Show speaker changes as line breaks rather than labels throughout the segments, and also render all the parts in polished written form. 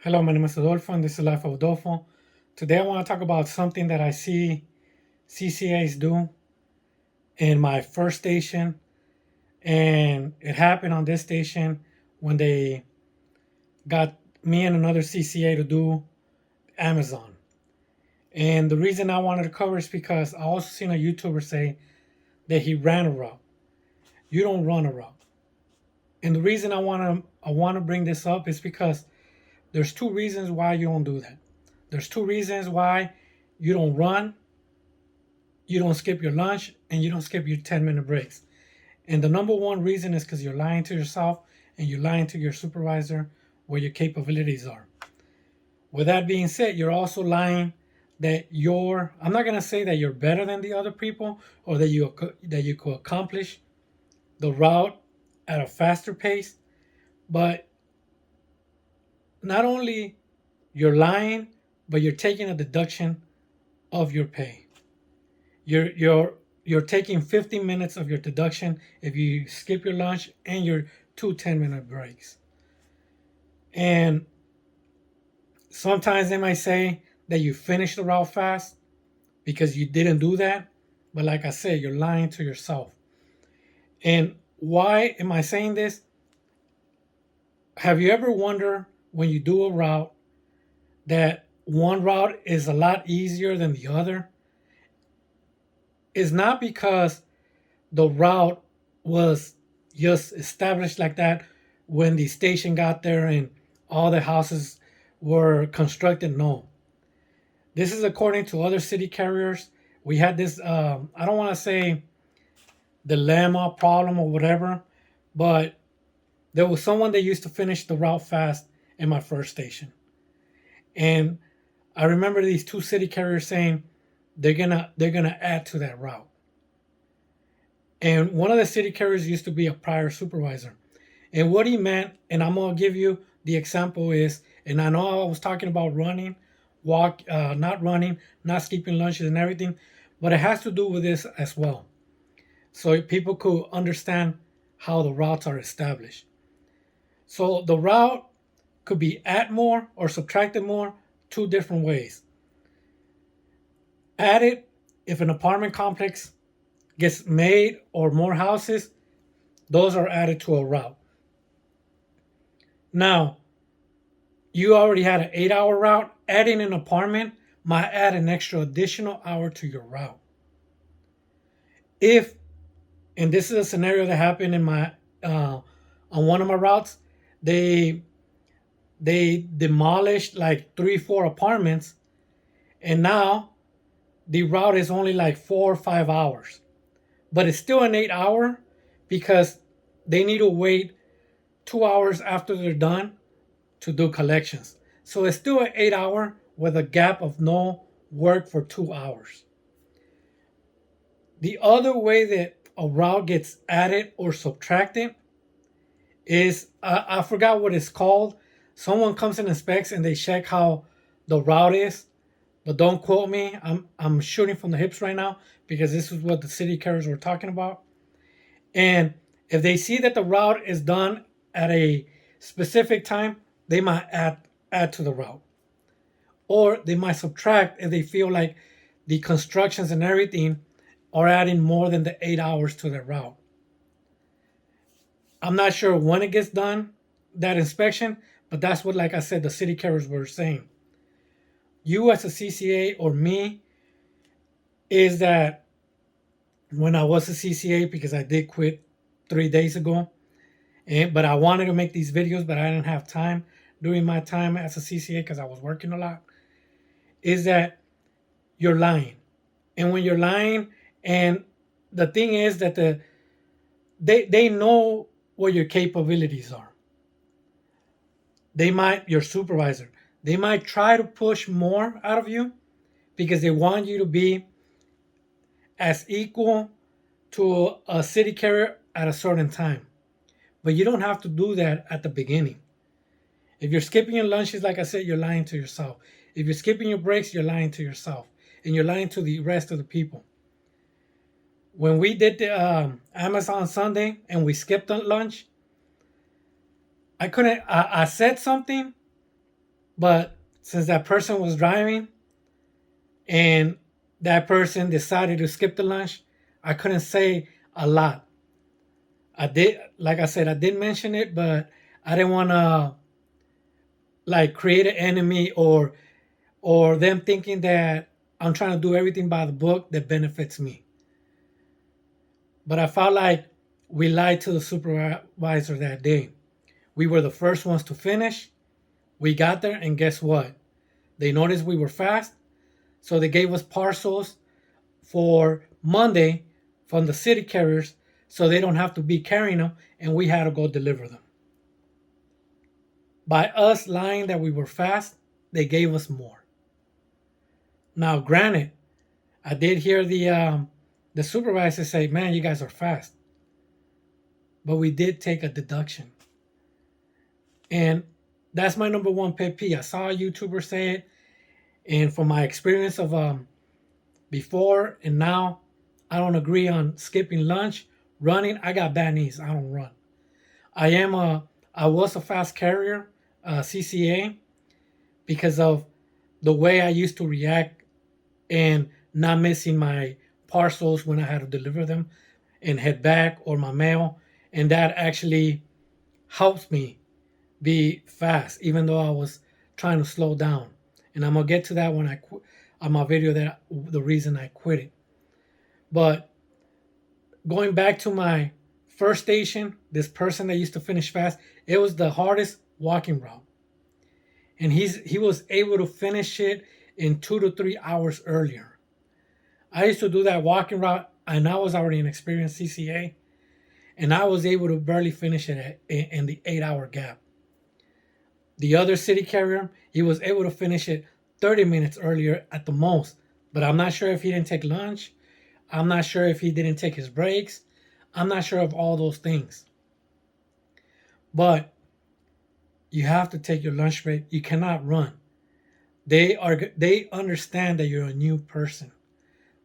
Hello, my name is Adolfo, and this is Life of Adolfo. Today, I want to talk about something that I see CCAs do in my first station, and it happened on this station when they got me and another CCA to do Amazon. And the reason I wanted to cover is because I also seen a YouTuber say that he ran a route. You don't run a route. And the reason I want to bring this up is because there's two reasons why you don't do that. There's two reasons why you don't run, you don't skip your lunch, and you don't skip your 10-minute breaks. And the number one reason is because you're lying to yourself and you're lying to your supervisor where your capabilities are. With that being said, you're also lying that I'm not going to say that you're better than the other people or that you could accomplish the route at a faster pace, but not only you're lying, but you're taking a deduction of your pay. You're taking 15 minutes of your deduction if you skip your lunch and your two 10-minute breaks. And sometimes they might say that you finished the route fast because you didn't do that. But like I said, you're lying to yourself. And why am I saying this? Have you ever wondered when you do a route that one route is a lot easier than the other? It's not because the route was just established like that when the station got there and all the houses were constructed. No, this is according to other city carriers. We had this, I don't want to say dilemma, problem, or whatever, but there was someone that used to finish the route fast in my first station. And I remember these two city carriers saying they're gonna add to that route. And one of the city carriers used to be a prior supervisor. And what he meant, and I'm gonna give you the example is, and I know I was talking about running, not running, not skipping lunches and everything, but it has to do with this as well. So people could understand how the routes are established. So the route could be add more or subtracted more two different ways. Added if an apartment complex gets made or more houses, those are added to a route. Now, you already had an 8-hour route. Adding an apartment might add an extra additional hour to your route. If, and this is a scenario that happened in my on one of my routes, they demolished like 3-4 apartments, and now the route is only like 4 or 5 hours, but it's still an 8-hour because they need to wait 2 hours after they're done to do collections. So it's still an 8-hour with a gap of no work for 2 hours. The other way that a route gets added or subtracted is I forgot what it's called. Someone comes and inspects and they check how the route is, but don't quote me. I'm shooting from the hips right now because this is what the city carriers were talking about. And if they see that the route is done at a specific time, they might add to the route. Or they might subtract if they feel like the constructions and everything are adding more than the 8 hours to their route. I'm not sure when it gets done, that inspection, but that's what, like I said, the city carriers were saying. You as a CCA or me, is that when I was a CCA, because I did quit 3 days ago, but I wanted to make these videos, but I didn't have time during my time as a CCA because I was working a lot, is that you're lying. And when you're lying, and the thing is that they know what your capabilities are. Your supervisor, they might try to push more out of you because they want you to be as equal to a city carrier at a certain time. But you don't have to do that at the beginning. If you're skipping your lunches, like I said, you're lying to yourself. If you're skipping your breaks, you're lying to yourself. And you're lying to the rest of the people. When we did the Amazon Sunday and we skipped lunch, I couldn't, I said something, But since that person was driving and that person decided to skip the lunch, I couldn't say a lot. I did, like I said, I did mention it, but I didn't want to like create an enemy or them thinking that I'm trying to do everything by the book that benefits me. But I felt like we lied to the supervisor that day. We were the first ones to finish. We got there, and guess what? They noticed we were fast, so they gave us parcels for Monday from the city carriers so they don't have to be carrying them, and we had to go deliver them. By us lying that we were fast, they gave us more. Now, granted, I did hear the supervisor say, "Man, you guys are fast," but we did take a deduction, and that's my number one pet peeve. I saw a YouTuber say it, and from my experience of before and now, I don't agree on skipping lunch. Running, I got bad knees. I don't run. I was a fast carrier, CCA, because of the way I used to react and not missing my parcels when I had to deliver them and head back or my mail. And that actually helps me be fast, even though I was trying to slow down. And I'm gonna get to that when I on my video that the reason I quit it. But going back to my first station, this person that used to finish fast, it was the hardest walking route, and he was able to finish it in 2 to 3 hours earlier. I used to do that walking route, and I was already an experienced CCA, and I was able to barely finish it in the 8 hour gap. The other city carrier, he was able to finish it 30 minutes earlier at the most, but I'm not sure if he didn't take lunch. I'm not sure if he didn't take his breaks. I'm not sure of all those things. But you have to take your lunch break. You cannot run. They understand that you're a new person.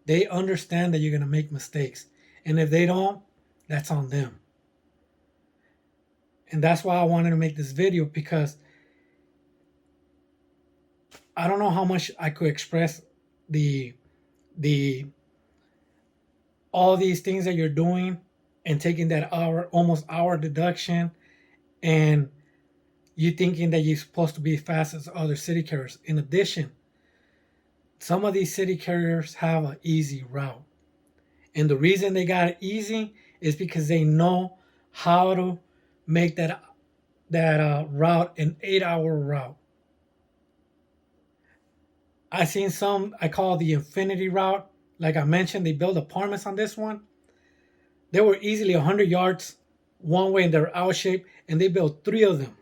They understand that you're going to make mistakes. And if they don't, that's on them. And that's why I wanted to make this video, because I don't know how much I could express the the all these things that you're doing and taking that hour, almost hour deduction, and you thinking that you're supposed to be fast as other city carriers. In addition, some of these city carriers have an easy route. And the reason they got it easy is because they know how to make that route an 8 hour route. I seen some I call the infinity route. Like I mentioned, they build apartments on this one. They were easily 100 yards one way, and they're out shape, and they built three of them.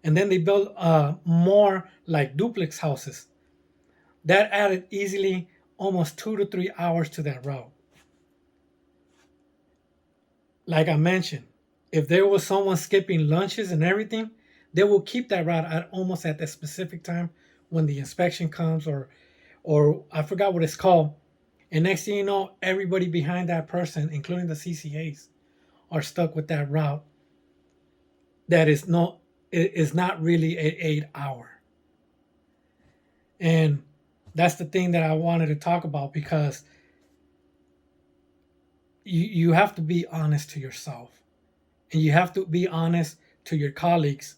And then they built more like duplex houses. That added easily almost 2 to 3 hours to that route. Like I mentioned, if there was someone skipping lunches and everything, they will keep that route at almost at that specific time when the inspection comes, or I forgot what it's called. And next thing you know, everybody behind that person, including the CCAs, are stuck with that route that is not really an 8 hour. And that's the thing that I wanted to talk about, because you have to be honest to yourself, and you have to be honest to your colleagues,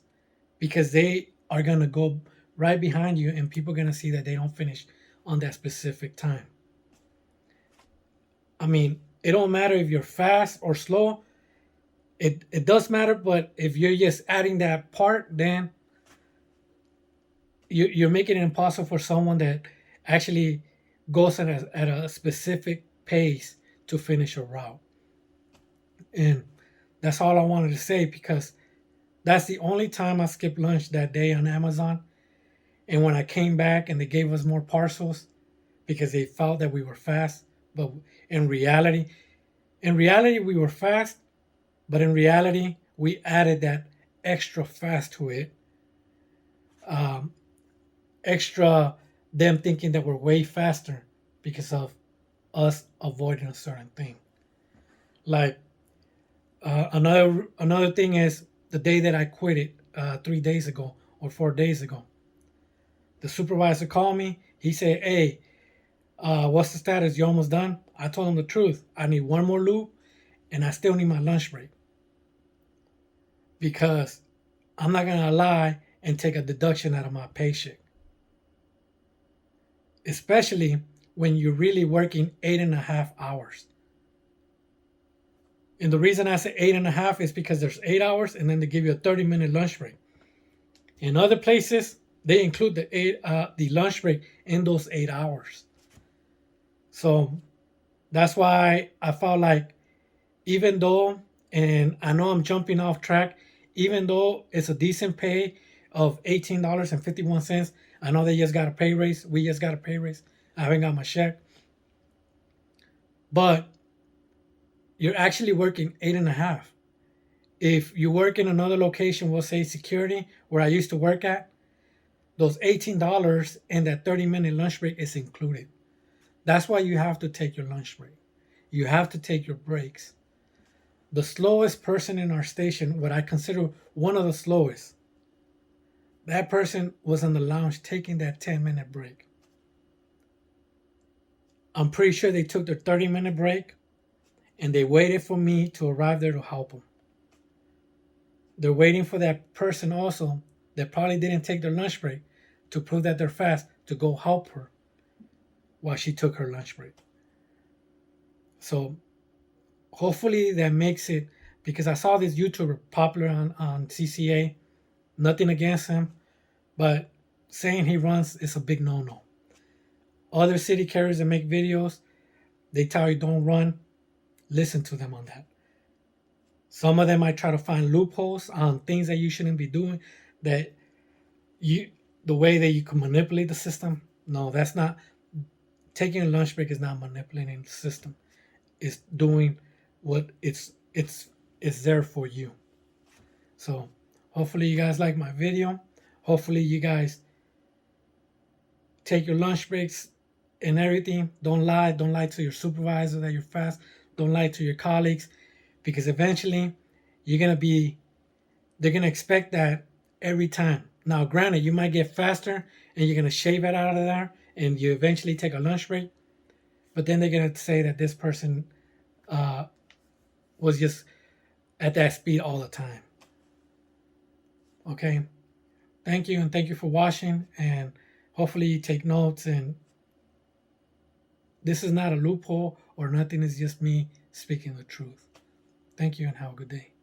because they are going to go right behind you, and people are going to see that they don't finish on that specific time. I mean, it don't matter if you're fast or slow. It does matter, but if you're just adding that part, then you're making it impossible for someone that actually goes at a specific pace to finish a route. And that's all I wanted to say, because that's the only time I skipped lunch that day on Amazon. And when I came back and they gave us more parcels because they felt that we were fast, but in reality, we were fast, but in reality, we added that extra fast to it. Um, Extra them thinking that we're way faster because of us avoiding a certain thing. Like another thing is the day that I quit it 3 days ago or 4 days ago. The supervisor called me. He said, "Hey, what's the status? You almost done?" I told him the truth. I need one more loop, and I still need my lunch break because I'm not gonna lie and take a deduction out of my paycheck, especially when you're really working 8.5 hours. And the reason I say 8.5 is because there's 8 hours, and then they give you a 30-minute lunch break. In other places, they include the lunch break in those 8 hours. So that's why I felt like, even though, and I know I'm jumping off track, even though it's a decent pay of $18.51, I know they just got a pay raise. We just got a pay raise. I haven't got my check. But you're actually working 8.5. If you work in another location, we'll say security, where I used to work at, those $18 and that 30-minute lunch break is included. That's why you have to take your lunch break. You have to take your breaks. The slowest person in our station, what I consider one of the slowest, that person was on the lounge taking that 10-minute break. I'm pretty sure they took their 30-minute break and they waited for me to arrive there to help them. They're waiting for that person also that probably didn't take their lunch break to prove that they're fast to go help her while she took her lunch break. So hopefully that makes it, because I saw this YouTuber popular on CCA, nothing against him, but saying he runs is a big no-no. Other city carriers that make videos, they tell you don't run, listen to them on that. Some of them might try to find loopholes on things that you shouldn't be doing, that the way that you can manipulate the system. No, that's not. Taking a lunch break is not manipulating the system. It's doing what it's there for you. So hopefully you guys like my video. Hopefully you guys take your lunch breaks and everything. Don't lie to your supervisor that you're fast. Don't lie to your colleagues, because eventually they're gonna expect that every time. Now granted, you might get faster and you're gonna shave it out of there and you eventually take a lunch break, but then they're gonna say that this person was just at that speed all the time. Okay, thank you, and thank you for watching, and hopefully you take notes. And this is not a loophole or nothing, it's just me speaking the truth. Thank you and have a good day.